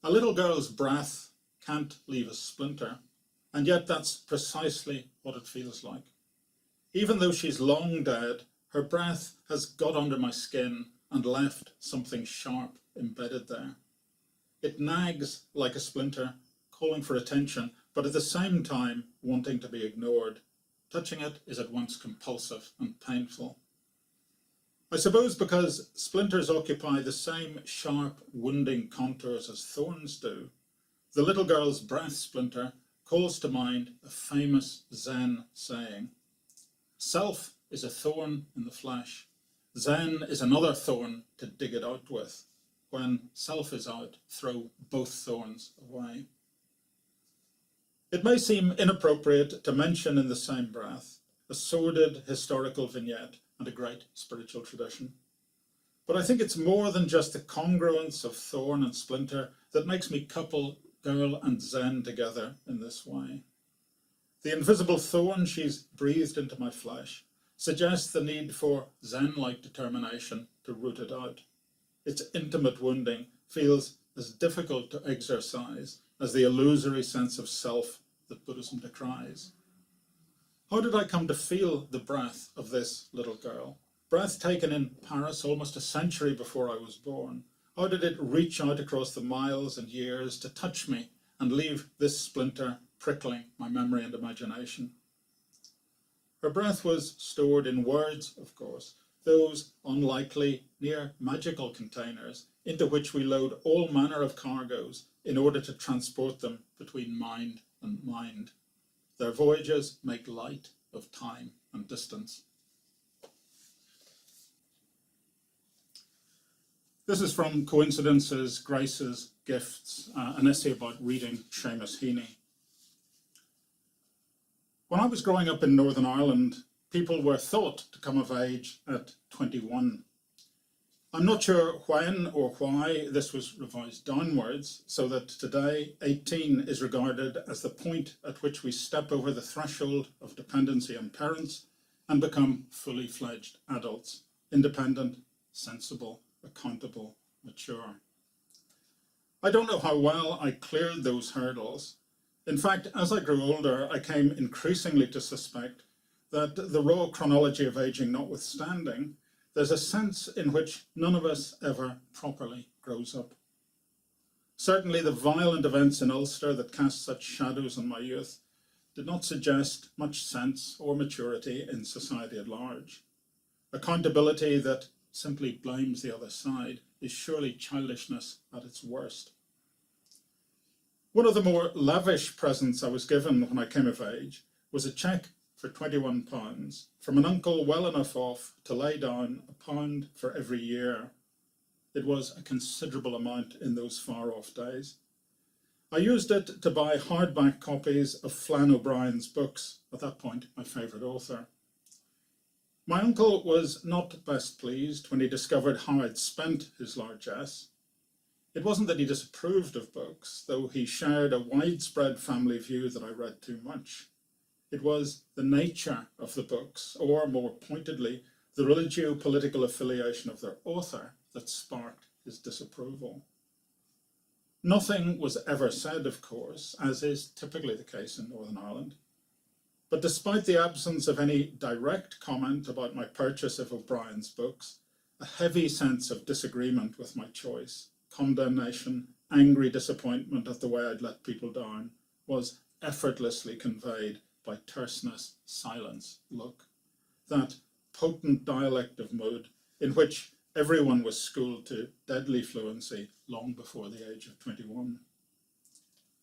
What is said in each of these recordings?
A little girl's breath can't leave a splinter, and yet that's precisely what it feels like. Even though she's long dead, her breath has got under my skin and left something sharp embedded there. It nags like a splinter, calling for attention, but at the same time wanting to be ignored. Touching it is at once compulsive and painful. I suppose because splinters occupy the same sharp, wounding contours as thorns do, the little girl's breath splinter calls to mind a famous Zen saying, "Self is a thorn in the flesh. Zen is another thorn to dig it out with. When self is out, throw both thorns away." It may seem inappropriate to mention in the same breath a sordid historical vignette and a great spiritual tradition. But I think it's more than just the congruence of thorn and splinter that makes me couple girl and Zen together in this way. The invisible thorn she's breathed into my flesh suggests the need for Zen-like determination to root it out. Its intimate wounding feels as difficult to exorcise as the illusory sense of self that Buddhism decries. How did I come to feel the breath of this little girl? Breath taken in Paris almost a century before I was born. How did it reach out across the miles and years to touch me and leave this splinter prickling my memory and imagination? Her breath was stored in words, of course, those unlikely, near magical containers into which we load all manner of cargoes in order to transport them between mind and mind. Their voyages make light of time and distance. This is from Coincidences, Graces, Gifts, an essay about reading Seamus Heaney. When I was growing up in Northern Ireland, people were thought to come of age at 21. I'm not sure when or why this was revised downwards, so that today 18 is regarded as the point at which we step over the threshold of dependency on parents and become fully fledged adults, independent, sensible, accountable, mature. I don't know how well I cleared those hurdles. In fact, as I grew older, I came increasingly to suspect that the raw chronology of aging notwithstanding, there's a sense in which none of us ever properly grows up. Certainly the violent events in Ulster that cast such shadows on my youth did not suggest much sense or maturity in society at large. Accountability that simply blames the other side is surely childishness at its worst. One of the more lavish presents I was given when I came of age was a cheque for £21 from an uncle well enough off to lay down £1 for every year. It was a considerable amount in those far-off days. I used it to buy hardback copies of Flann O'Brien's books, at that point my favourite author. My uncle was not best pleased when he discovered how I'd spent his largesse. It wasn't that he disapproved of books, though he shared a widespread family view that I read too much. It was the nature of the books, or more pointedly, the religio-political affiliation of their author that sparked his disapproval. Nothing was ever said, of course, as is typically the case in Northern Ireland. But despite the absence of any direct comment about my purchase of O'Brien's books, a heavy sense of disagreement with my choice, condemnation, angry disappointment at the way I'd let people down, was effortlessly conveyed by terseness, silence, look. That potent dialect of mood in which everyone was schooled to deadly fluency long before the age of 21.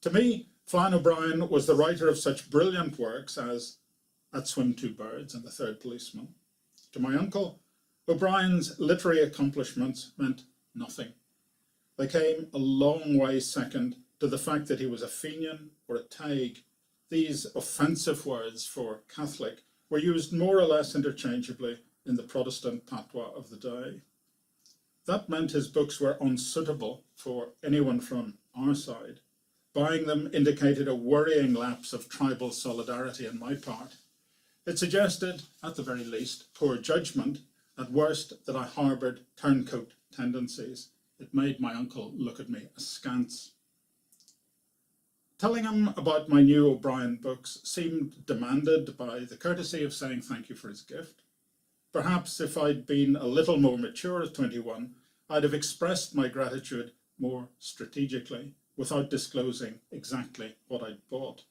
To me, Flann O'Brien was the writer of such brilliant works as At Swim Two Birds and The Third Policeman. To my uncle, O'Brien's literary accomplishments meant nothing. They came a long way second to the fact that he was a Fenian or a Taig. These offensive words for Catholic were used more or less interchangeably in the Protestant patois of the day. That meant his books were unsuitable for anyone from our side. Buying them indicated a worrying lapse of tribal solidarity on my part. It suggested, at the very least, poor judgment, at worst that I harboured turncoat tendencies. It made my uncle look at me askance. Telling him about my new O'Brien books seemed demanded by the courtesy of saying thank you for his gift. Perhaps if I'd been a little more mature at 21, I'd have expressed my gratitude more strategically, without disclosing exactly what I'd bought.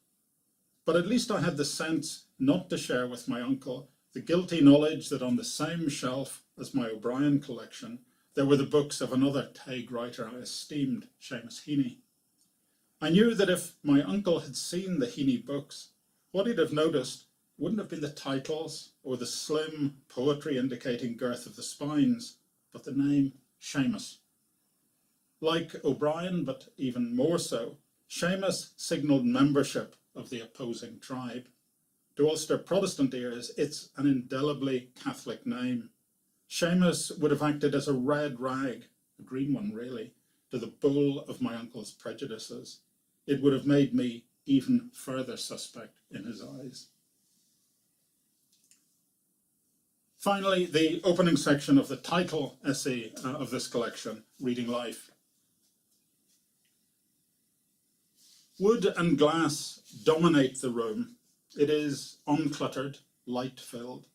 But at least I had the sense not to share with my uncle the guilty knowledge that on the same shelf as my O'Brien collection, there were the books of another Taig writer I esteemed, Seamus Heaney. I knew that if my uncle had seen the Heaney books, what he'd have noticed wouldn't have been the titles or the slim poetry indicating girth of the spines, but the name Seamus. Like O'Brien, but even more so, Seamus signalled membership of the opposing tribe. To Ulster Protestant ears, it's an indelibly Catholic name. Seamus would have acted as a red rag, a green one really, to the bull of my uncle's prejudices. It would have made me even further suspect in his eyes. Finally, the opening section of the title essay of this collection, Reading Life. Wood and glass dominate the room. It is uncluttered, light-filled.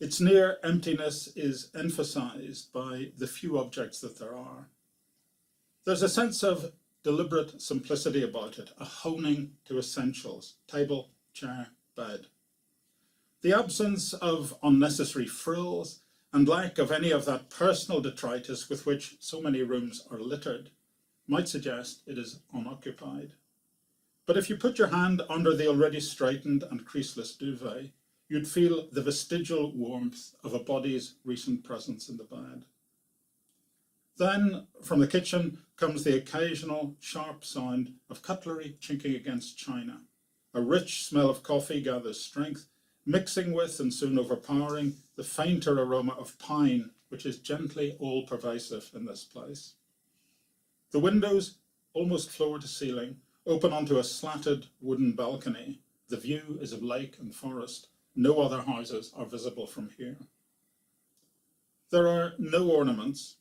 Its near emptiness is emphasized by the few objects that there are. There's a sense of deliberate simplicity about it, a honing to essentials, table, chair, bed. The absence of unnecessary frills and lack of any of that personal detritus with which so many rooms are littered might suggest it is unoccupied. But if you put your hand under the already straightened and creaseless duvet, you'd feel the vestigial warmth of a body's recent presence in the bed. Then, from the kitchen, comes the occasional sharp sound of cutlery chinking against china. A rich smell of coffee gathers strength, mixing with and soon overpowering the fainter aroma of pine, which is gently all-pervasive in this place. The windows, almost floor to ceiling, open onto a slatted wooden balcony. The view is of lake and forest. No other houses are visible from here. There are no ornaments.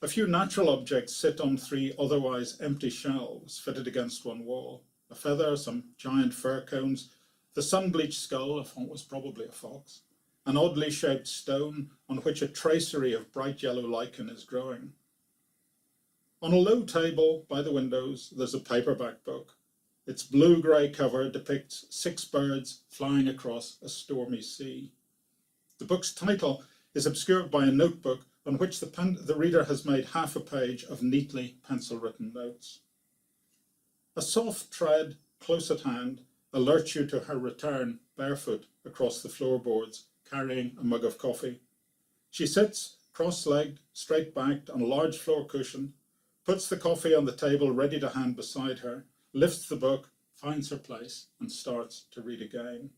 A few natural objects sit on three otherwise empty shelves fitted against one wall. A feather, some giant fir cones, the sun-bleached skull of what was probably a fox, an oddly shaped stone on which a tracery of bright yellow lichen is growing. On a low table by the windows, there's a paperback book. Its blue-grey cover depicts 6 birds flying across a stormy sea. The book's title is obscured by a notebook on which the reader has made half a page of neatly pencil-written notes. A soft tread, close at hand, alerts you to her return, barefoot, across the floorboards, carrying a mug of coffee. She sits, cross-legged, straight-backed, on a large floor cushion, puts the coffee on the table ready to hand beside her, lifts the book, finds her place, and starts to read again.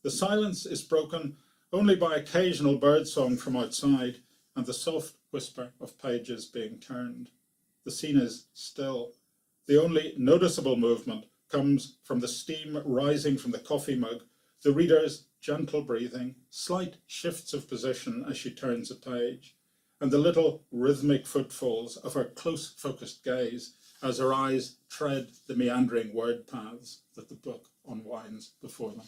The silence is broken only by occasional birdsong from outside and the soft whisper of pages being turned. The scene is still. The only noticeable movement comes from the steam rising from the coffee mug, the reader's gentle breathing, slight shifts of position as she turns a page, and the little rhythmic footfalls of her close focused gaze as her eyes tread the meandering word paths that the book unwinds before them.